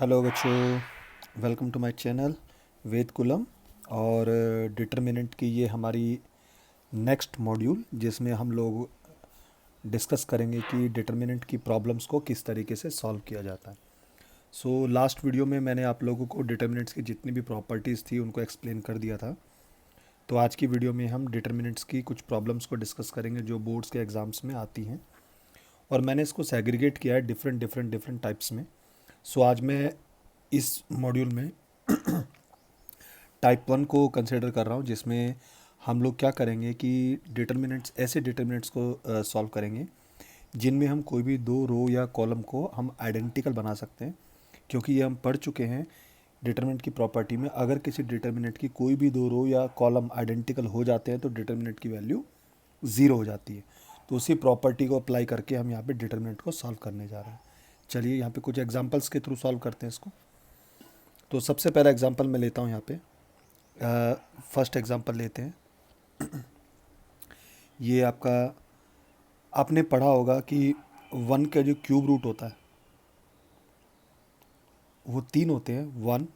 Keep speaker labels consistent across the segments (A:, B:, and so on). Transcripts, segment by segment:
A: Hello बच्चों, welcome to my channel Ved Kulam. और determinant की ये हमारी नेक्स्ट मॉड्यूल, जिसमें हम लोग डिस्कस करेंगे कि डिटर्मिनेंट की प्रॉब्लम्स को किस तरीके से सॉल्व किया जाता है। सो लास्ट वीडियो में मैंने आप लोगों को डिटर्मिनेंट्स की जितनी भी प्रॉपर्टीज़ थी उनको एक्सप्लेन कर दिया था। तो आज की वीडियो में हम डिटर्मिनेंट्स की कुछ प्रॉब्लम्स को डिस्कस करेंगे जो बोर्ड्स के एग्ज़ाम्स में आती हैं, और मैंने इसको सेग्रीगेट किया है डिफरेंट टाइप्स में। सो आज मैं इस मॉड्यूल में टाइप 1 को कंसिडर कर रहा हूँ, जिसमें हम लोग क्या करेंगे कि डिटर्मिनेंट्स, ऐसे डिटर्मिनेंट्स को सॉल्व करेंगे जिनमें हम कोई भी दो रो या कॉलम को हम आइडेंटिकल बना सकते हैं। क्योंकि ये हम पढ़ चुके हैं डिटर्मिनेंट की प्रॉपर्टी में, अगर किसी डिटर्मिनेंट की कोई भी दो रो या कॉलम आइडेंटिकल हो जाते हैं तो डिटर्मिनेंट की वैल्यू ज़ीरो हो जाती है। तो उसी प्रॉपर्टी को अप्लाई करके हम यहाँ पे डिटर्मिनेंट को सॉल्व करने जा रहे हैं। चलिए यहाँ पे कुछ एग्जांपल्स के थ्रू सॉल्व करते हैं इसको। तो सबसे पहला एग्जांपल मैं लेता हूँ यहाँ पे। फर्स्ट एग्जांपल लेते हैं। ये आपका, आपने पढ़ा होगा कि 1 का जो क्यूब रूट होता है वो 3 होते हैं, 1,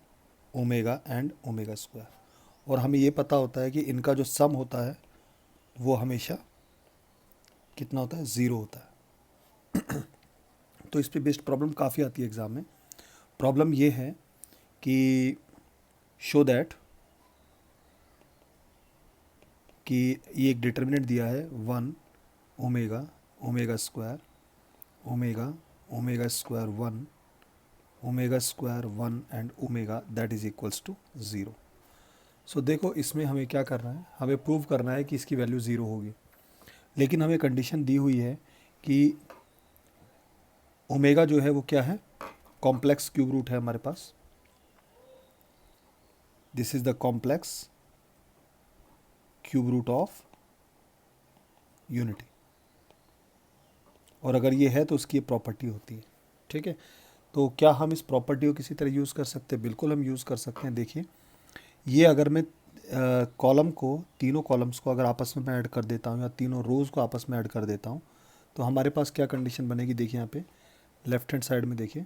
A: ओमेगा एंड ओमेगा स्क्वायर। और हमें ये पता होता है कि इनका जो सम होता है वो हमेशा कितना होता है, 0 होता है। तो इस पे बेस्ड प्रॉब्लम काफ़ी आती है एग्ज़ाम में। प्रॉब्लम ये है कि शो दैट कि ये एक डिटर्मिनेंट दिया है 1 omega omega square omega omega square 1 omega square 1 and omega that is equals to 0। So देखो, इसमें हमें क्या करना है, हमें प्रूव करना है कि इसकी वैल्यू 0 होगी। लेकिन हमें कंडीशन दी हुई है कि ओमेगा जो है वो क्या है, कॉम्प्लेक्स क्यूब रूट है हमारे पास। This is the complex cube root of unity. और अगर ये है तो उसकी ये प्रॉपर्टी होती है। ठीक है, तो क्या हम इस प्रॉपर्टी को किसी तरह यूज़ कर सकते हैं? बिल्कुल हम यूज़ कर सकते हैं। देखिए, ये अगर मैं कॉलम को, तीनों कॉलम्स को अगर आपस में मैं ऐड कर देता हूँ या तीनों रोज़ को आपस में ऐड कर देता हूँ, तो हमारे पास क्या कंडीशन बनेगी। देखिए यहाँ पे लेफ्ट हैंड साइड में देखिए,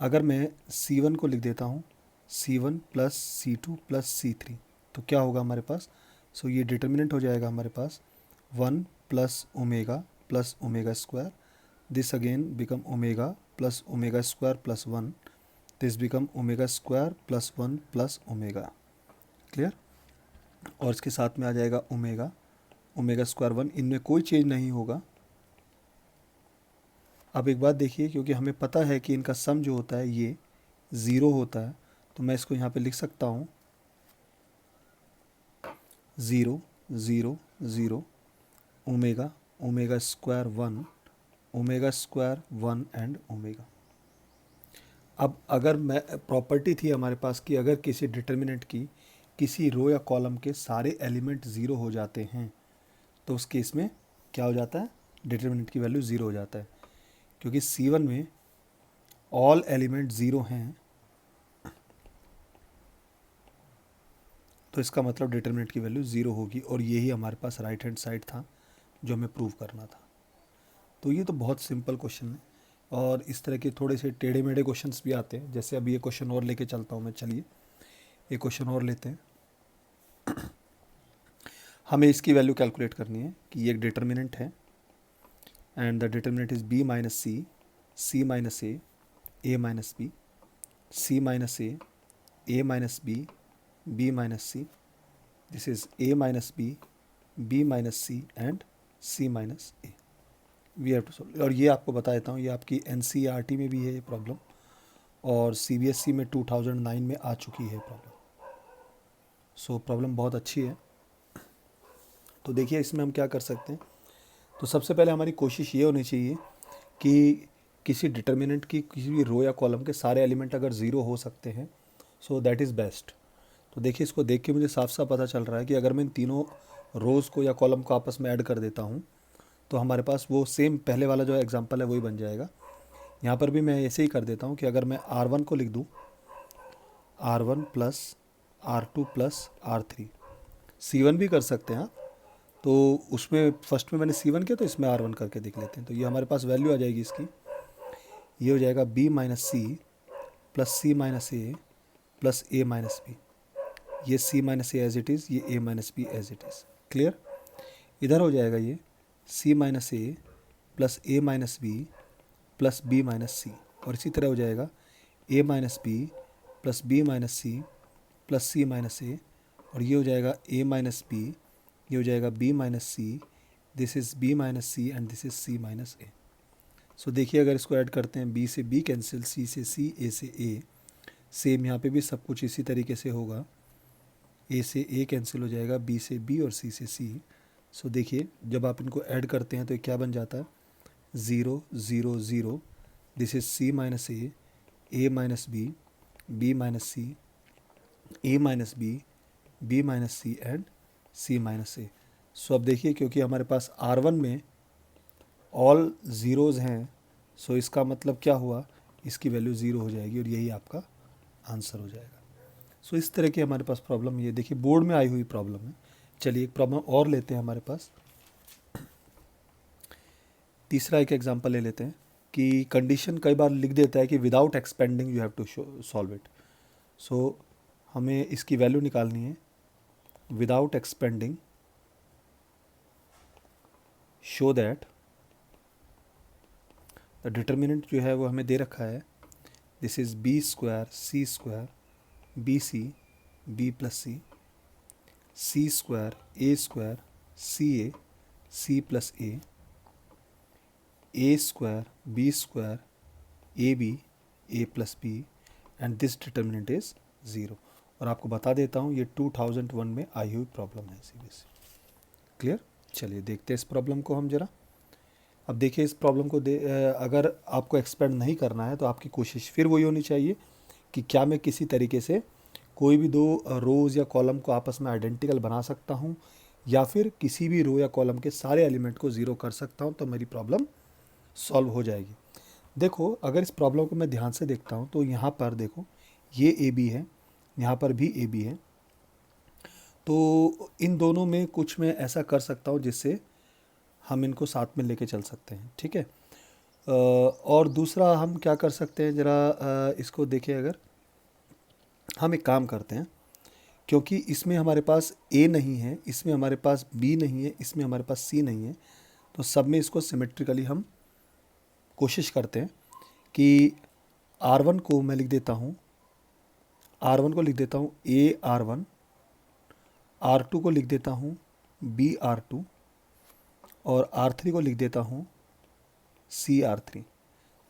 A: अगर मैं C1 को लिख देता हूँ C1 plus C2 plus C3, तो क्या होगा हमारे पास। सो ये डिटर्मिनेंट हो जाएगा हमारे पास 1 plus omega square. This again become omega plus omega square plus 1। This become omega square plus 1 plus omega. Clear. और इसके साथ में आ जाएगा ओमेगा ओमेगा स्क्वायर 1। इनमें कोई चेंज नहीं होगा। अब एक बात देखिए, क्योंकि हमें पता है कि इनका सम जो होता है ये 0 होता है, तो मैं इसको यहाँ पे लिख सकता हूँ 0 0 0 omega omega square 1 omega square 1 and omega. अब अगर मैं, प्रॉपर्टी थी हमारे पास कि अगर किसी डिटर्मिनेंट की किसी रो या कॉलम के सारे एलिमेंट 0 हो जाते हैं तो उस केस में क्या हो जाता है, डिटर्मिनेंट की वैल्यू 0 हो जाता है। क्योंकि C1 में ऑल एलिमेंट 0 हैं, तो इसका मतलब डिटर्मिनेंट की वैल्यू 0 होगी। और यही हमारे पास राइट हैंड साइड था जो हमें प्रूव करना था। तो ये तो बहुत सिंपल क्वेश्चन है। और इस तरह के थोड़े से टेढ़े मेढ़े क्वेश्चंस भी आते हैं। जैसे अभी ये क्वेश्चन और लेके चलता हूँ मैं। चलिए ये क्वेश्चन और लेते हैं। हमें इसकी वैल्यू कैलकुलेट करनी है कि ये एक डिटर्मिनेंट है and the determinant is b minus c, c minus A minus b, c minus A minus B minus C. This is a minus B minus C and c minus a. We have to solve. और ये आपको बता देता हूँ, ये आपकी NCERT में भी है ये प्रॉब्लम, और CBSE में 2009 में आ चुकी है प्रॉब्लम। सो प्रॉब्लम बहुत अच्छी है। तो देखिए इसमें हम क्या कर सकते हैं। तो सबसे पहले हमारी कोशिश ये होनी चाहिए कि किसी डिटर्मिनेंट की किसी भी रो या कॉलम के सारे एलिमेंट अगर 0 हो सकते हैं, सो दैट इज़ बेस्ट। तो देखिए, इसको देख के मुझे साफ साफ पता चल रहा है कि अगर मैं इन तीनों रोज़ को या कॉलम को आपस में ऐड कर देता हूँ तो हमारे पास वो सेम पहले वाला जो एग्जांपल है वही बन जाएगा। यहाँ पर भी मैं ऐसे ही कर देता हूँ कि अगर मैं R1 को लिख दूँ R1 plus R2 plus R3, C1 भी कर सकते हैं आप। तो उसमें फर्स्ट में मैंने C1 किया, तो इसमें R1 करके देख लेते हैं। तो ये हमारे पास वैल्यू आ जाएगी इसकी, ये हो जाएगा b minus C plus C minus A plus A minus B. ये C minus A as it is, ये A minus B as it is. Clear? इधर हो जाएगा ये C minus A plus A minus B plus B minus C, और इसी तरह हो जाएगा A minus B plus B minus C plus C minus A, और ये हो जाएगा ए माइनस बी, ये हो जाएगा B minus C, this is B minus C and this is C minus A. So देखिए अगर इसको ऐड करते हैं, बी से बी कैंसिल, सी से सी, ए से ए, सेम यहाँ पे भी सब कुछ इसी तरीके से होगा, ए से ए कैंसिल हो जाएगा, बी से बी और सी से सी। सो देखिए जब आप इनको ऐड करते हैं तो ये क्या बन जाता है, 0 0 0, this is C minus A minus B minus C, A minus B minus C and C minus A. So अब देखिए क्योंकि हमारे पास R1 में ऑल ज़ीरोज़ हैं, सो इसका मतलब क्या हुआ, इसकी वैल्यू 0 हो जाएगी और यही आपका आंसर हो जाएगा। सो इस तरह की हमारे पास प्रॉब्लम, ये देखिए बोर्ड में आई हुई प्रॉब्लम है। चलिए एक प्रॉब्लम और लेते हैं हमारे पास, तीसरा एक एग्जांपल ले लेते हैं कि कंडीशन कई बार लिख देता है कि without expanding you have to solve it. So हमें इसकी वैल्यू निकालनी है, without expanding show that the determinant जो है वो हमें दे रखा है, this is B square C square B C B plus C square A C plus A square B A plus B and this determinant is 0। और आपको बता देता हूँ ये 2001 में आई हुई प्रॉब्लम है CBSE। क्लियर? चलिए देखते हैं इस प्रॉब्लम को हम जरा। अब देखिए इस प्रॉब्लम को अगर आपको एक्सपेंड नहीं करना है तो आपकी कोशिश फिर वही होनी चाहिए कि क्या मैं किसी तरीके से कोई भी दो रोज़ या कॉलम को आपस में आइडेंटिकल बना सकता हूँ, या फिर किसी भी रो या कॉलम के सारे एलिमेंट को 0 कर सकता हूँ, तो मेरी प्रॉब्लम सॉल्व हो जाएगी। देखो अगर इस प्रॉब्लम को मैं ध्यान से देखता हूँ तो यहाँ पर देखो ये ए बी है, यहाँ पर भी ए बी है, तो इन दोनों में कुछ मैं ऐसा कर सकता हूँ जिससे हम इनको साथ में लेके चल सकते हैं। ठीक है, और दूसरा हम क्या कर सकते हैं, ज़रा इसको देखें, अगर हम एक काम करते हैं, क्योंकि इसमें हमारे पास ए नहीं है, इसमें हमारे पास बी नहीं है, इसमें हमारे पास सी नहीं है, तो सब में इसको सिमेट्रिकली हम कोशिश करते हैं कि R1 को मैं लिख देता हूँ, R1 को लिख देता हूँ AR1, R2 को लिख देता हूँ BR2 और R3 को लिख देता हूँ CR3।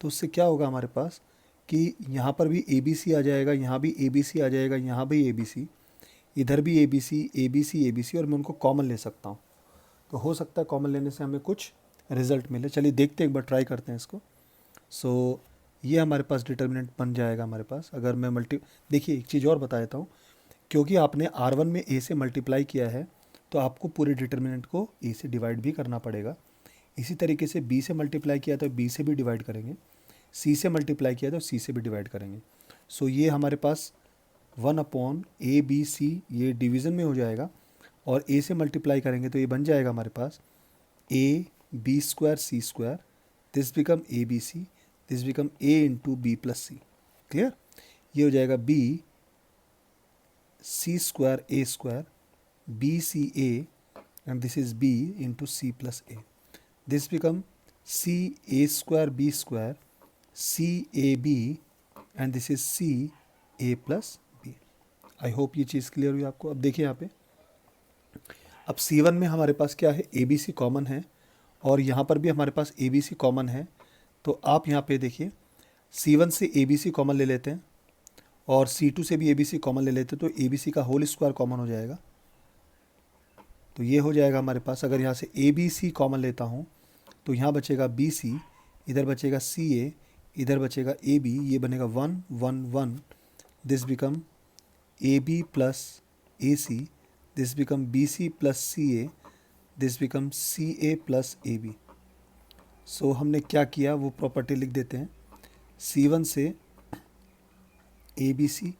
A: तो उससे क्या होगा हमारे पास कि यहाँ पर भी ABC आ जाएगा, यहाँ भी ABC आ जाएगा, यहाँ भी ABC, इधर भी ABC और मैं उनको कॉमन ले सकता हूँ। तो हो सकता है कॉमन लेने से हमें कुछ रिज़ल्ट मिले। चलिए देखते हैं, एक बार ट्राई करते हैं इसको। सो ये हमारे पास डिटर्मिनेंट बन जाएगा हमारे पास। अगर मैं देखिए एक चीज़ और बता देता हूँ, क्योंकि आपने R1 में A से मल्टीप्लाई किया है तो आपको पूरे डिटर्मिनेंट को A से डिवाइड भी करना पड़ेगा। इसी तरीके से B से मल्टीप्लाई किया तो B से भी डिवाइड करेंगे, C से मल्टीप्लाई किया तो C से भी डिवाइड करेंगे। सो ये हमारे पास 1/ABC ये डिवीज़न में हो जाएगा, और A से मल्टीप्लाई करेंगे तो ये बन जाएगा हमारे पास AB square C square, this become ABC, this become A into B plus C. Clear? ये हो जाएगा B C square A square BCA and this is B into C plus A, this become CA square B square CAB and this is CA plus B। I hope ये चीज़ clear हुई आपको। अब देखिए यहाँ पे, अब C1 में हमारे पास क्या है, ABC कॉमन है, और यहाँ पर भी हमारे पास ABC कॉमन है। तो आप यहाँ पे देखिए C1 से ABC कॉमन ले लेते हैं और C2 से भी ABC कॉमन ले लेते हैं, तो ABC का होल स्क्वायर कॉमन हो जाएगा। तो ये हो जाएगा हमारे पास, अगर यहाँ से ABC कॉमन लेता हूँ तो यहाँ बचेगा BC, इधर बचेगा CA, इधर बचेगा AB, ये बनेगा 1 1 1, this become AB plus AC, this become BC plus CA, this become CA plus AB। सो हमने क्या किया वो प्रॉपर्टी लिख देते हैं, C1 से ABC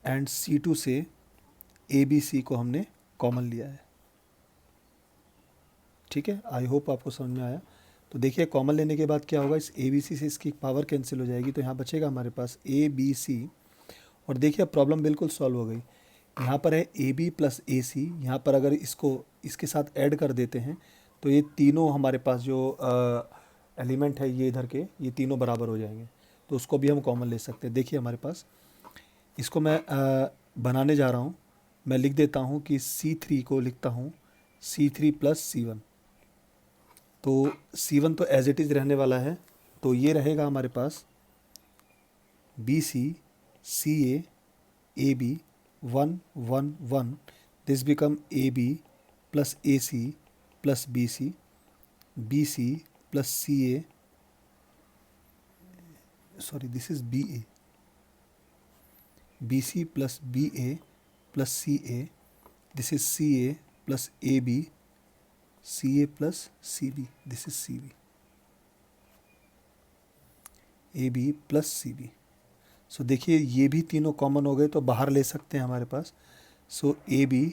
A: एंड C2 से ABC को हमने कॉमन लिया है। ठीक है, आई होप आपको समझ में आया। तो देखिए कॉमन लेने के बाद क्या होगा, इस ए बी सी से इसकी पावर कैंसिल हो जाएगी, तो यहाँ बचेगा हमारे पास ए बी सी। और देखिए अब प्रॉब्लम बिल्कुल सॉल्व हो गई। यहाँ पर है ए बी प्लस ए सी, यहाँ पर अगर इसको इसके साथ ऐड कर देते हैं तो ये तीनों हमारे पास जो एलिमेंट है ये इधर के, ये तीनों बराबर हो जाएंगे, तो उसको भी हम कॉमन ले सकते हैं। देखिए हमारे पास, इसको मैं बनाने जा रहा हूँ। मैं लिख देता हूँ कि C3 को लिखता हूँ C3 प्लस C1। तो C1 तो एज इट इज़ रहने वाला है, तो ये रहेगा हमारे पास BC CA AB 1 1 1, this become AB plus AC plus BC BC plus CA, sorry this is BA BC plus BA plus CA, this is CA plus AB CA plus CB, this is CB AB plus CB। सो देखिए ये भी तीनों common हो गए, तो बाहर ले सकते हैं हमारे पास। So AB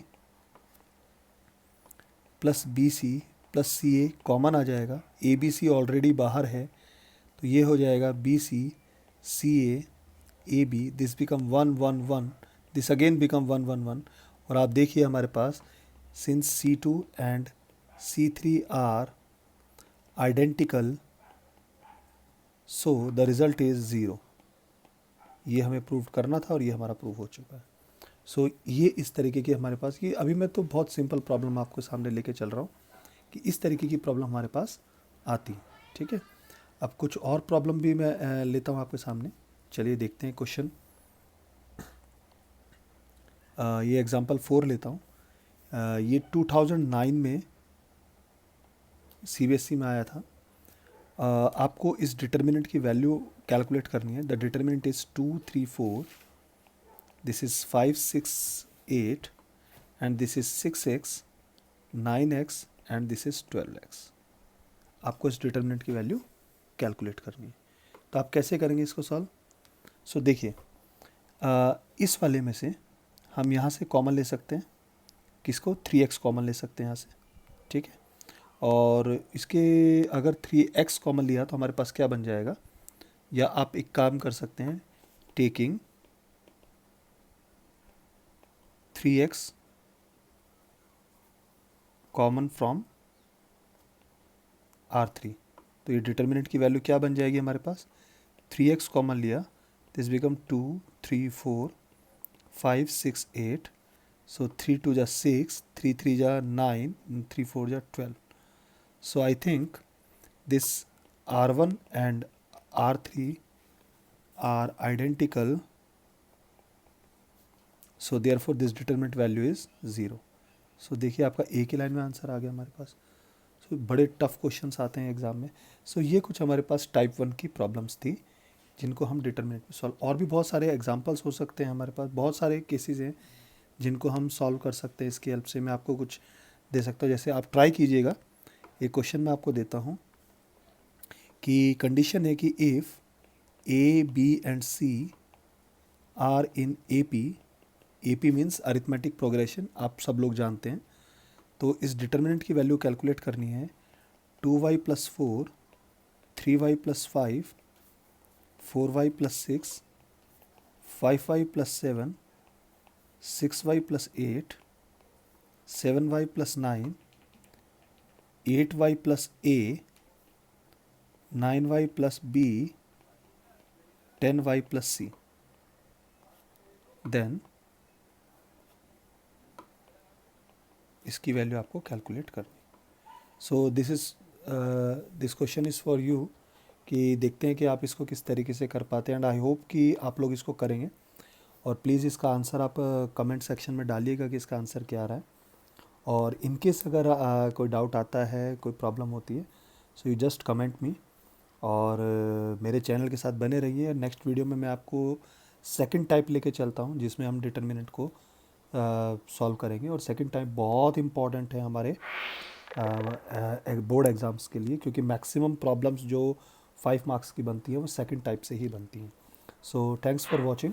A: plus BC plus CA common आ जाएगा, ABC ऑलरेडी बाहर है, तो ये हो जाएगा BC CA AB, this become 1 1 1, this again become 1 1 1। और आप देखिए हमारे पास since C2 and C3 are identical, so the result is zero. ये हमें प्रूव करना था और ये हमारा प्रूव हो चुका है। सो ये इस तरीके की हमारे पास, ये अभी मैं तो बहुत सिंपल प्रॉब्लम आपको सामने लेके चल रहा हूँ कि इस तरीके की प्रॉब्लम हमारे पास आती है। ठीक है, अब कुछ और प्रॉब्लम भी मैं लेता हूँ आपके सामने। चलिए देखते हैं क्वेश्चन। ये एग्जांपल 4 लेता हूँ। ये 2009 में CBSE में आया था। आपको इस डिटर्मिनेंट की वैल्यू कैलकुलेट करनी है। The determinant is 2 3 4, this is 5 6 8 and this is 6x 9x and this is 12x। आपको इस डिटर्मिनेंट की वैल्यू कैलकुलेट करनी है। तो आप कैसे करेंगे इसको सॉल्व? सो देखिए, इस वाले में से हम यहाँ से कॉमन ले सकते हैं, किसको 3x कॉमन ले सकते हैं यहाँ से। ठीक है, और इसके अगर 3x कॉमन लिया तो हमारे पास क्या बन जाएगा, या आप एक काम कर सकते हैं, taking 3x common from R3। तो ये डिटर्मिनेंट की वैल्यू क्या बन जाएगी हमारे पास, 3x कॉमन लिया, दिस बिकम 2 3 4 5 6 8, सो 3 2 जा 6, 3 3 जा 9, 3 4 जा 12। So I think this R1 and R3 are identical, so therefore this determinant value is 0. So देखिए आपका एक ही लाइन में आंसर आ गया हमारे पास। So बड़े टफ क्वेश्चंस आते हैं एग्ज़ाम में। So ये कुछ हमारे पास टाइप 1 की प्रॉब्लम्स थी जिनको हम डिटर्मिनेंट में सॉल्व, और भी बहुत सारे एग्जांपल्स हो सकते हैं हमारे पास, बहुत सारे केसेस हैं जिनको हम सॉल्व कर सकते हैं। इसकी हेल्प से मैं आपको कुछ दे सकता हूँ, जैसे आप ट्राई कीजिएगा। एक क्वेश्चन मैं आपको देता हूँ कि कंडीशन है कि if A, B and C are in AP means arithmetic progression, आप सब लोग जानते हैं। तो इस डिटर्मिनेंट की वैल्यू कैलकुलेट करनी है। 2y plus 4, 3y plus 5, 4y plus 6, 5y plus 7, 6y plus 8, 7y plus 9, 8y plus A, 9y plus B, 10y plus C। Then इसकी वैल्यू आपको कैलकुलेट करनी। So this question is for you, कि देखते हैं कि आप इसको किस तरीके से कर पाते हैं, एंड आई होप कि आप लोग इसको करेंगे। और प्लीज़ इसका आंसर आप कमेंट सेक्शन में डालिएगा कि इसका आंसर क्या आ रहा है। और इनकेस अगर कोई डाउट आता है, कोई प्रॉब्लम होती है, so you just comment me. और मेरे चैनल के साथ बने रहिए। नेक्स्ट वीडियो में मैं आपको सेकंड टाइप लेके चलता हूँ जिसमें हम डिटर्मिनेंट को सॉल्व करेंगे। और सेकंड टाइप बहुत इंपॉर्टेंट है हमारे बोर्ड एग्ज़ाम्स के लिए, क्योंकि मैक्सिमम प्रॉब्लम्स जो 5 मार्क्स की बनती हैं वो सेकंड टाइप से ही बनती हैं। So thanks for watching.